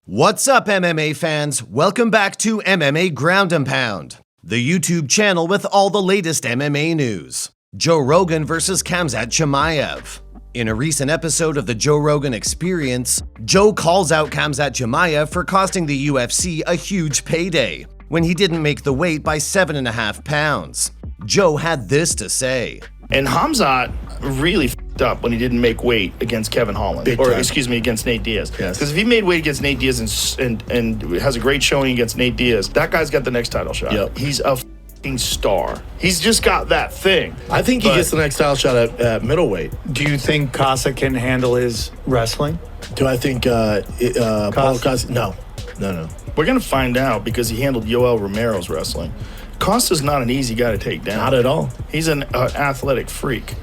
What's up, MMA fans? Welcome back to MMA Ground and Pound, the YouTube channel with all the latest MMA news. Joe Rogan versus Khamzat Chimaev. In a recent episode of the Joe Rogan Experience, Joe calls out Khamzat Chimaev for costing the UFC a huge payday when he didn't make the weight by 7.5 pounds. Joe had this to say. And Khamzat really f***ed up when he didn't make weight against Kevin Holland, against Nate Diaz. Yes. Because if he made weight against Nate Diaz and has a great showing against Nate Diaz, that guy's got the next title shot. Yep. He's a f***ing star. He's just got that thing. I think he gets the next title shot at middleweight. Do you think Casa can handle his wrestling? Do I think Paul Costa? No. We're going to find out because he handled Yoel Romero's wrestling. Costa's not an easy guy to take down. Not at all. He's an athletic freak.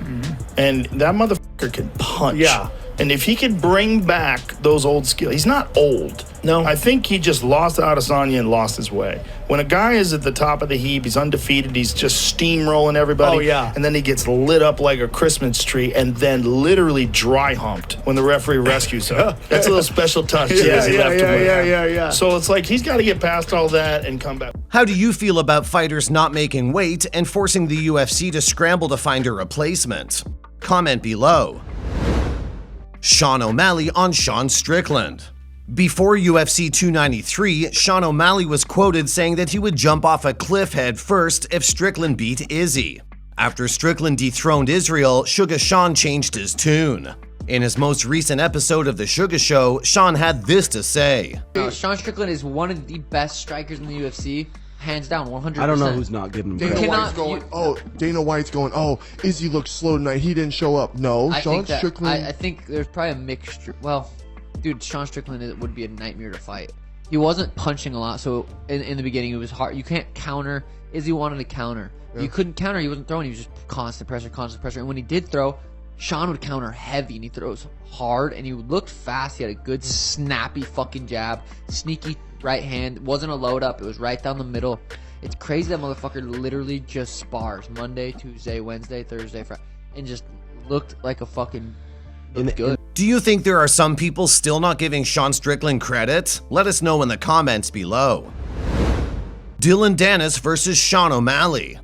And that motherfucker can punch. Yeah. And if he could bring back those old skills, he's not old. No. I think he just lost to Adesanya and lost his way. When a guy is at the top of the heap, he's undefeated, he's just steamrolling everybody. Oh, yeah. And then he gets lit up like a Christmas tree and then literally dry humped when the referee rescues him. That's a little special touch. Yeah. So it's like he's got to get past all that and come back. How do you feel about fighters not making weight and forcing the UFC to scramble to find a replacement? Comment below. Sean O'Malley on Sean Strickland. Before UFC 293, Sean O'Malley was quoted saying that he would jump off a cliff head first if Strickland beat Izzy. After Strickland dethroned Israel, Sugar Sean changed his tune. In his most recent episode of The Sugar Show, Sean had this to say. Sean Strickland is one of the best strikers in the UFC, hands down, 100%. I don't know who's not giving him Dana credit. White's going, Izzy looked slow tonight. He didn't show up. No, Sean Strickland. I think there's probably a mixture. Well, dude, Sean Strickland would be a nightmare to fight. He wasn't punching a lot, so in the beginning it was hard. You can't counter. Izzy wanted to counter. You couldn't counter. He wasn't throwing. He was just constant pressure. And when he did throw, Sean would counter heavy, and he throws hard, and he looked fast. He had a good snappy fucking jab, sneaky right hand. It wasn't a load up. It was right down the middle. It's crazy that motherfucker literally just spars Monday, Tuesday, Wednesday, Thursday, Friday, and just looked like a fucking good. Do you think there are some people still not giving Sean Strickland credit? Let us know in the comments below. Dillon Danis versus Sean O'Malley.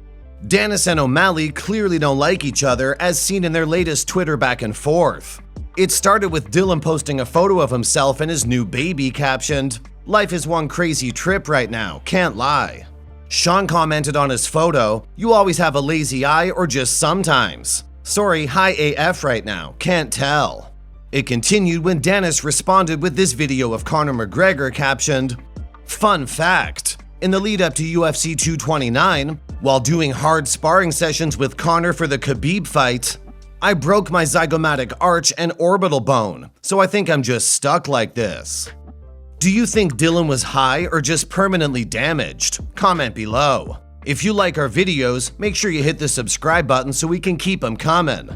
Danis and O'Malley clearly don't like each other, as seen in their latest Twitter back and forth. It started with Dillon posting a photo of himself and his new baby captioned, "Life is one crazy trip right now, can't lie." Sean commented on his photo, "You always have a lazy eye or just sometimes. Sorry, high AF right now, can't tell." It continued when Danis responded with this video of Conor McGregor captioned, "Fun fact, in the lead up to UFC 229, while doing hard sparring sessions with Conor for the Khabib fight, I broke my zygomatic arch and orbital bone, so I think I'm just stuck like this." Do you think Dillon was high or just permanently damaged? Comment below. If you like our videos, make sure you hit the subscribe button so we can keep them coming.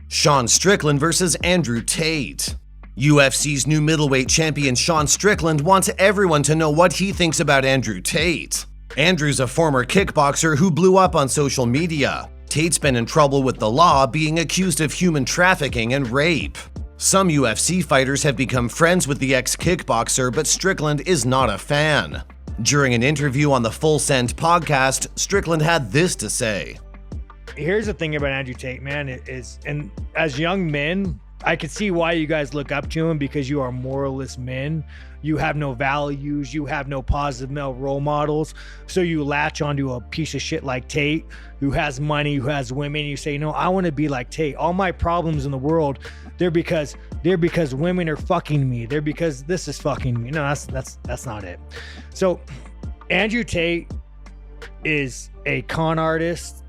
Sean Strickland versus Andrew Tate. UFC's new middleweight champion Sean Strickland wants everyone to know what he thinks about Andrew Tate. Andrew's a former kickboxer who blew up on social media. Tate's been in trouble with the law, being accused of human trafficking and rape. Some UFC fighters have become friends with the ex-kickboxer, but Strickland is not a fan. During an interview on the Full Send podcast, Strickland had this to say. Here's the thing about Andrew Tate, man, and as young men, I could see why you guys look up to him, because you are moralist men. You have no values. You have no positive male role models. So you latch onto a piece of shit like Tate, who has money, who has women. You say, no, I want to be like Tate. All my problems in the world, they're because women are fucking me. They're because this is fucking me. No, that's not it. So Andrew Tate is a con artist.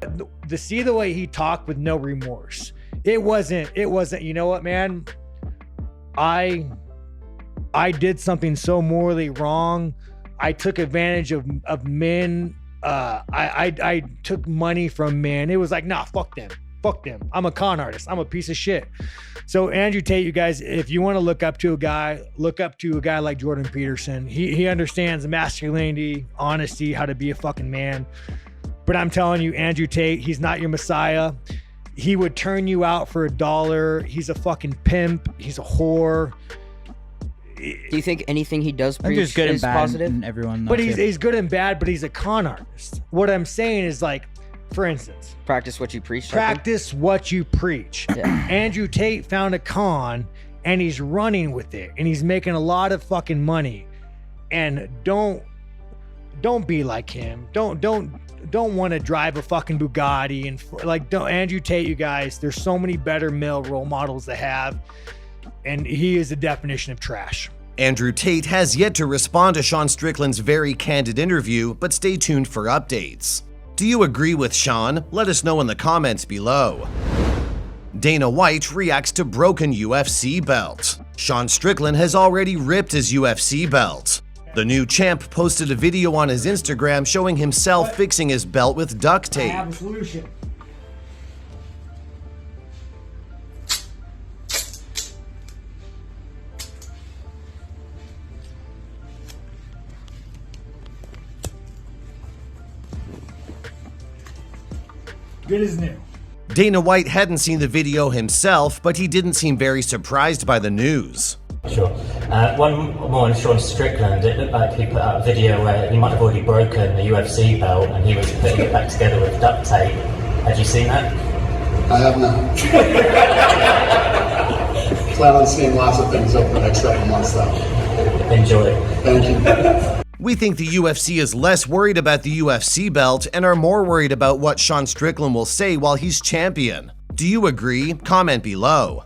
To see the way he talked with no remorse. It wasn't, you know what, man? I did something so morally wrong. I took advantage of men. I took money from men. It was like, nah, fuck them. I'm a con artist. I'm a piece of shit. So Andrew Tate, you guys, if you want to look up to a guy like Jordan Peterson. He understands masculinity, honesty, how to be a fucking man. But I'm telling you, Andrew Tate, he's not your messiah. He would turn you out for $1. He's a fucking pimp. He's a whore. Do you think anything he does I think there's preach good and is bad positive? in everyone. But though, he's, too. he's good and bad, but he's a con artist. What I'm saying is, like, for instance, Practice what you preach. practice what you preach. Andrew Tate found a con and he's running with it and he's making a lot of fucking money. And don't be like him. Don't want to drive a fucking Bugatti and like, don't Andrew Tate, you guys. There's so many better male role models to have, and he is the definition of trash. Andrew Tate has yet to respond to Sean Strickland's very candid interview, but stay tuned for updates. Do you agree with Sean? Let us know in the comments below. Dana White reacts to broken UFC belt. Sean Strickland has already ripped his UFC belt. The new champ posted a video on his Instagram showing himself fixing his belt with duct tape. I have a solution. Good as new. Dana White hadn't seen the video himself, but he didn't seem very surprised by the news. Sure. One more on Sean Strickland. It looked like he put out a video where he might have already broken the UFC belt and he was putting it back together with duct tape. Had you seen that? I have not. Plan on seeing lots of things over the next couple months, though. Enjoy. Thank you. We think the UFC is less worried about the UFC belt and are more worried about what Sean Strickland will say while he's champion. Do you agree? Comment below.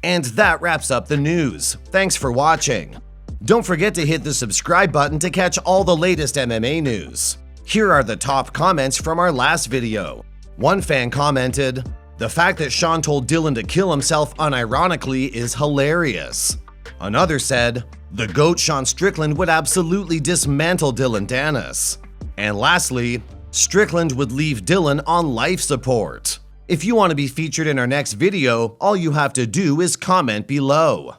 And that wraps up the news. Thanks for watching. Don't forget to hit the subscribe button to catch all the latest MMA news. Here are the top comments from our last video. One fan commented, "The fact that Sean told Dillon to kill himself unironically is hilarious." Another said, "The GOAT Sean Strickland would absolutely dismantle Dillon Danis." And lastly, Strickland would leave Dillon on life support. If you want to be featured in our next video, all you have to do is comment below.